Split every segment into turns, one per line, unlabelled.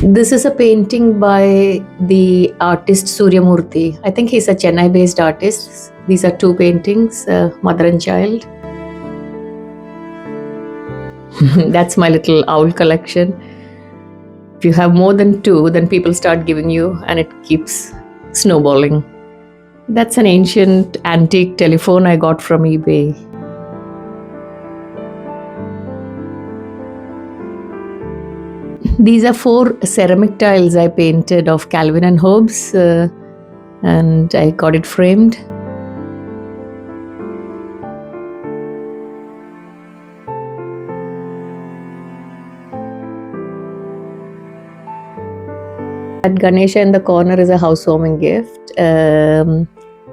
This is a painting by the artist Suryamurthy. I think he's a Chennai based artist. These are two paintings, mother and child. That's my little owl collection. If you have more than two, then people start giving you, and it keeps snowballing. That's an ancient antique telephone I got from eBay. These are four ceramic tiles I painted of Calvin and Hobbes, and I got it framed. That Ganesha in the corner is a housewarming gift.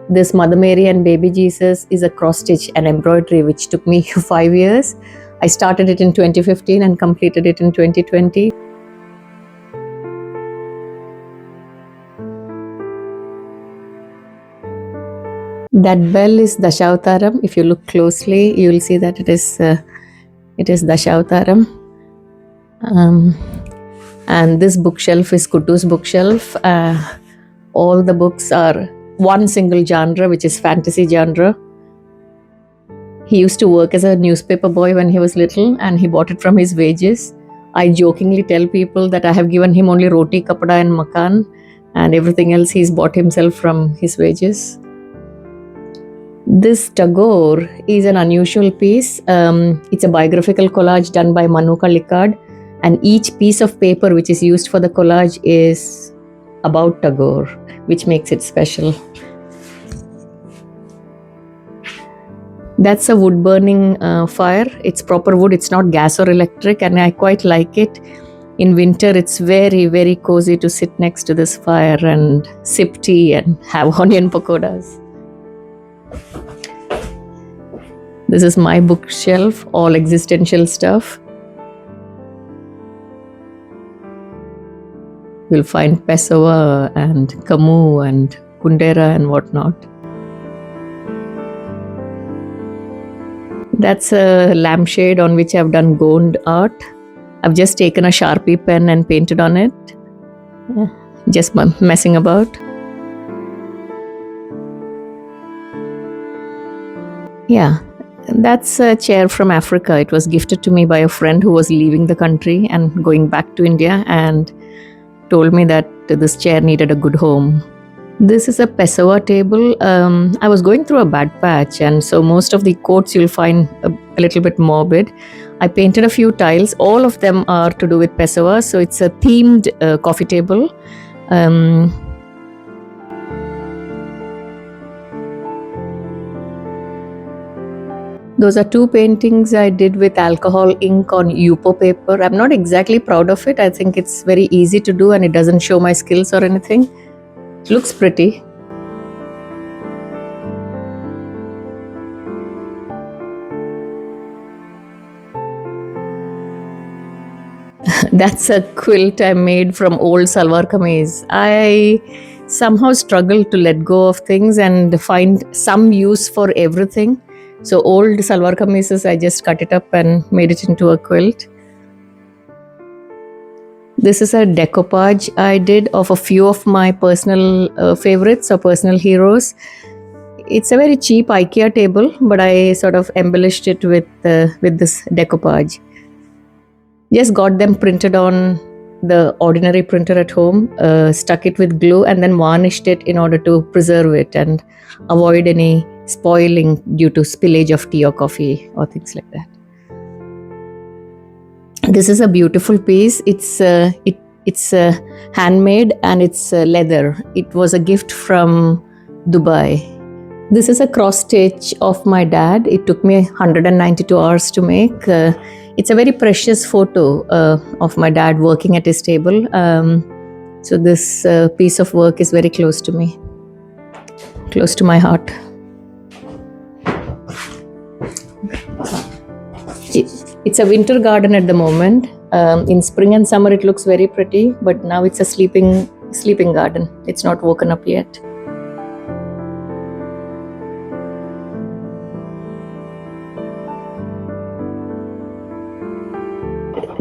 This Mother Mary and Baby Jesus is a cross stitch and embroidery which took me 5 years. I started it in 2015 and completed it in 2020. That bell is Dashavtaram. If you look closely, you will see that it is Dashavtaram. And this bookshelf is Kuttu's bookshelf. All the books are one single genre, which is fantasy genre. He used to work as a newspaper boy when he was little, and he bought it from his wages. I jokingly tell people that I have given him only roti, kapda and makan, and everything else he's bought himself from his wages. This Tagore is an unusual piece. It's a biographical collage done by Manu Kalikad, and each piece of paper which is used for the collage is about Tagore, which makes it special. That's a wood burning fire. It's proper wood, it's not gas or electric, and I quite like it. In winter, it's very, very cozy to sit next to this fire and sip tea and have onion pakodas. This is my bookshelf, all existential stuff. You'll find Pessoa and Camus and Kundera and whatnot. That's a lampshade on which I've done Gond art. I've just taken a Sharpie pen and painted on it. Just messing about. Yeah, that's a chair from Africa. It was gifted to me by a friend who was leaving the country and going back to India, and told me that this chair needed a good home. This is a Pessoa table. I was going through a bad patch, and so most of the quotes you'll find a little bit morbid. I painted a few tiles. All of them are to do with Pessoa, so it's a themed coffee table. Those are two paintings I did with alcohol ink on Yupo paper. I'm not exactly proud of it. I think it's very easy to do and it doesn't show my skills or anything. It looks pretty. That's a quilt I made from old salwar kameez. I somehow struggle to let go of things and find some use for everything. So old salwar kameezes, I just cut it up and made it into a quilt. This is a decoupage I did of a few of my personal favorites or personal heroes. It's a very cheap IKEA table, but I sort of embellished it with this decoupage. Just got them printed on the ordinary printer at home, stuck it with glue and then varnished it in order to preserve it and avoid any spoiling due to spillage of tea or coffee or things like that. This is a beautiful piece. It's handmade and it's leather. It was a gift from Dubai. This is a cross stitch of my dad. It took me 192 hours to make. It's a very precious photo of my dad working at his table. So this piece of work is very close to me, close to my heart. It's a winter garden at the moment. In spring and summer it looks very pretty, but now it's a sleeping garden. It's not woken up yet.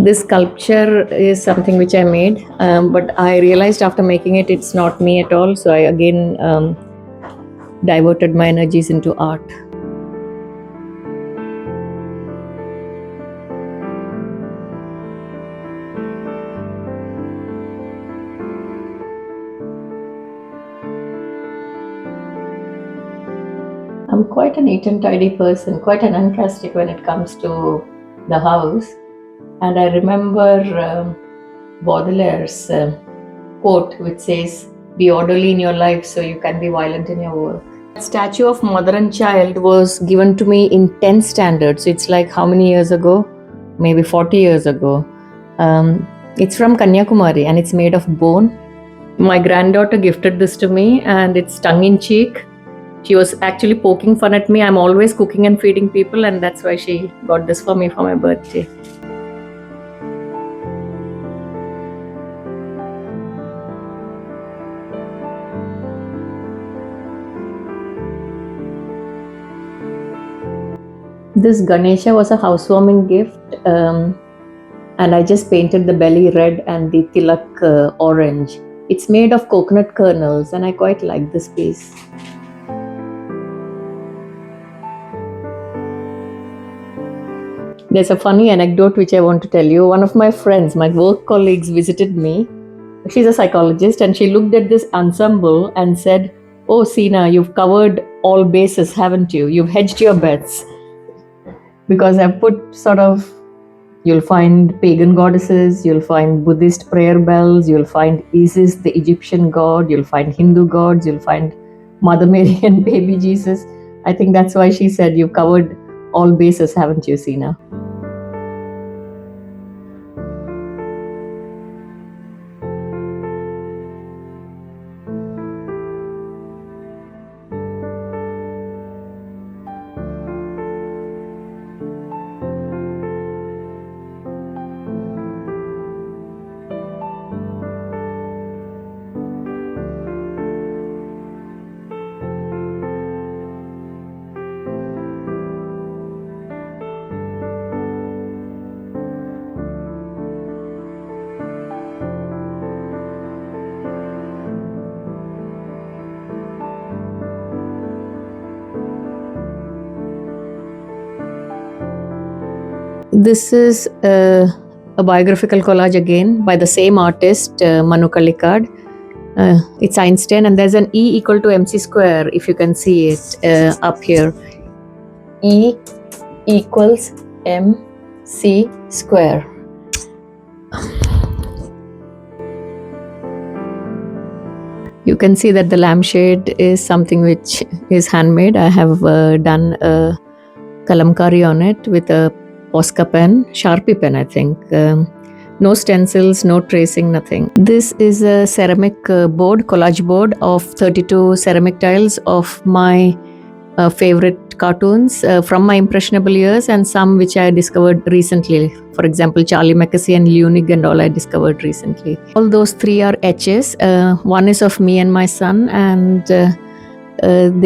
This sculpture is something which I made, but I realized after making it, it's not me at all. So I again diverted my energies into art. I'm quite a neat and tidy person, quite an ancastic when it comes to the house. And I remember Baudelaire's quote, which says, "Be orderly in your life so you can be violent in your work." That statue of mother and child was given to me in 10th standard. So it's like how many years ago? Maybe 40 years ago. It's from Kanyakumari and it's made of bone. My granddaughter gifted this to me and it's tongue in cheek. She was actually poking fun at me. I'm always cooking and feeding people, and that's why she got this for me for my birthday. This Ganesha was a housewarming gift, and I just painted the belly red and the tilak orange. It's made of coconut kernels, and I quite like this piece. There's a funny anecdote which I want to tell you. One of my friends, my work colleagues, visited me. She's a psychologist, and she looked at this ensemble and said, "Oh, Sina, you've covered all bases, haven't you? You've hedged your bets." Because I've put you'll find pagan goddesses, you'll find Buddhist prayer bells, you'll find Isis, the Egyptian god, you'll find Hindu gods, you'll find Mother Mary and baby Jesus. I think that's why she said, "You've covered all bases, haven't you, Sina?" This is a biographical collage again by the same artist, Manu Kallikad. It's Einstein, and there's an E equal to mc square, if you can see it up here. E equals mc square. You can see that the lampshade is something which is handmade. I have done a kalamkari on it with a Posca pen, Sharpie pen, I think. No stencils, no tracing, nothing. This is a ceramic board, collage board of 32 ceramic tiles of my favorite cartoons from my impressionable years, and some which I discovered recently. For example, Charlie Mackesy and Leunig and all I discovered recently. All those three are etches. One is of me and my son, and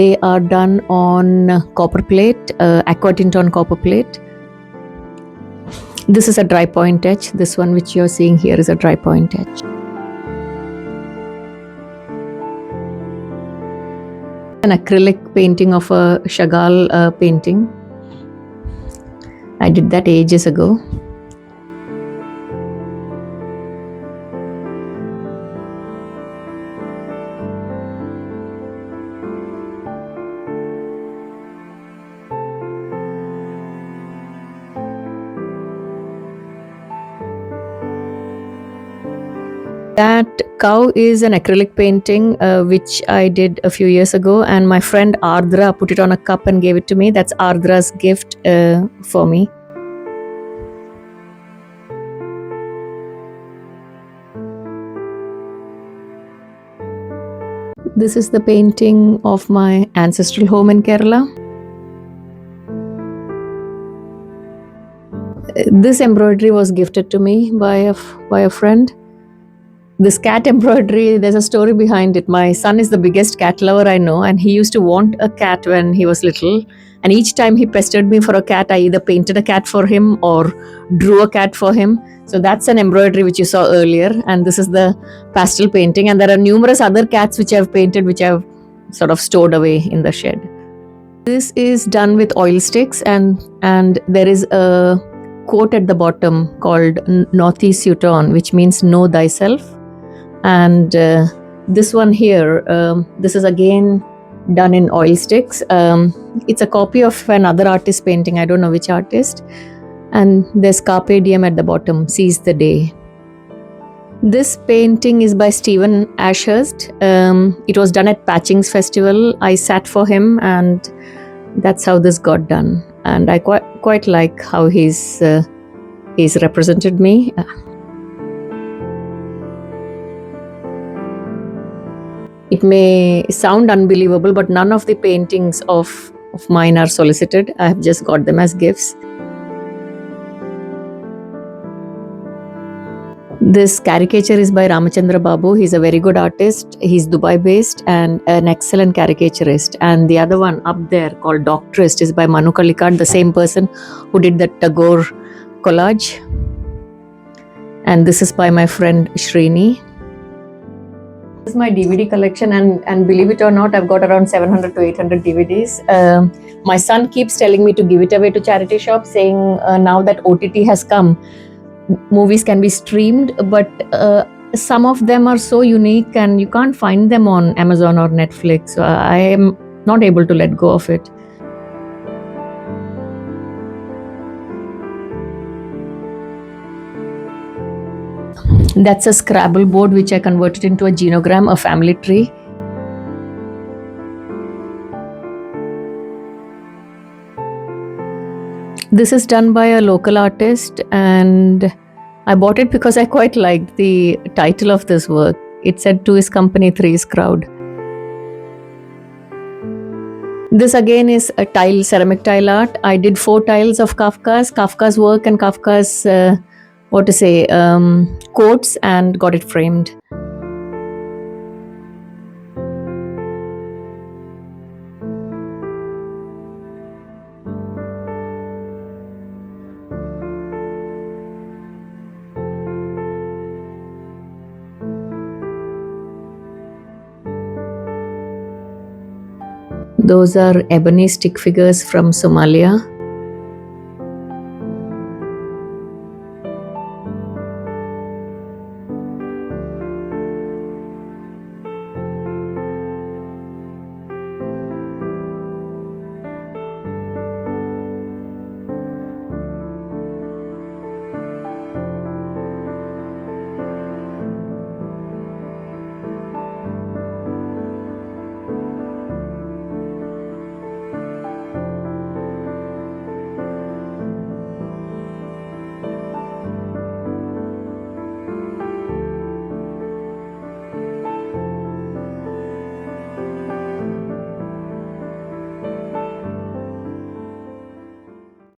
they are done on copper plate, aquatint on copper plate. This is a dry point etch. This one which you're seeing here is a dry point etch. An acrylic painting of a Chagall painting. I did that ages ago. That cow is an acrylic painting which I did a few years ago, and my friend Ardra put it on a cup and gave it to me. That's Ardra's gift for me. This is the painting of my ancestral home in Kerala. This embroidery was gifted to me by a friend. This cat embroidery, there's a story behind it. My son is the biggest cat lover I know, and he used to want a cat when he was little. And each time he pestered me for a cat, I either painted a cat for him or drew a cat for him. So that's an embroidery which you saw earlier, and this is the pastel painting. And there are numerous other cats which I've painted, which I've sort of stored away in the shed. This is done with oil sticks, and there is a quote at the bottom called "Noti Suton," which means "Know thyself." And this one here, this is again done in oil sticks. It's a copy of another artist painting. I don't know which artist. And there's Carpe Diem at the bottom, seize the day. This painting is by Stephen Ashurst. It was done at Patchings Festival. I sat for him, and that's how this got done. And I quite like how he's represented me. It may sound unbelievable, but none of the paintings of mine are solicited. I have just got them as gifts. This caricature is by Ramachandra Babu. He's a very good artist. He's Dubai based and an excellent caricaturist. And the other one up there called Doctorist is by Manu Kalikad, the same person who did the Tagore collage. And this is by my friend Srini. This is my DVD collection, and believe it or not, I've got around 700 to 800 DVDs. My son keeps telling me to give it away to charity shops, saying now that OTT has come, movies can be streamed, but some of them are so unique and you can't find them on Amazon or Netflix. So I am not able to let go of it. That's a Scrabble board which I converted into a genogram, a family tree. This is done by a local artist, and I bought it because I quite liked the title of this work. It said 2 is company, 3 is crowd. This again is a ceramic tile art. I did 4 tiles of Kafka's work and Kafka's quotes, and got it framed. Those are ebony stick figures from Somalia.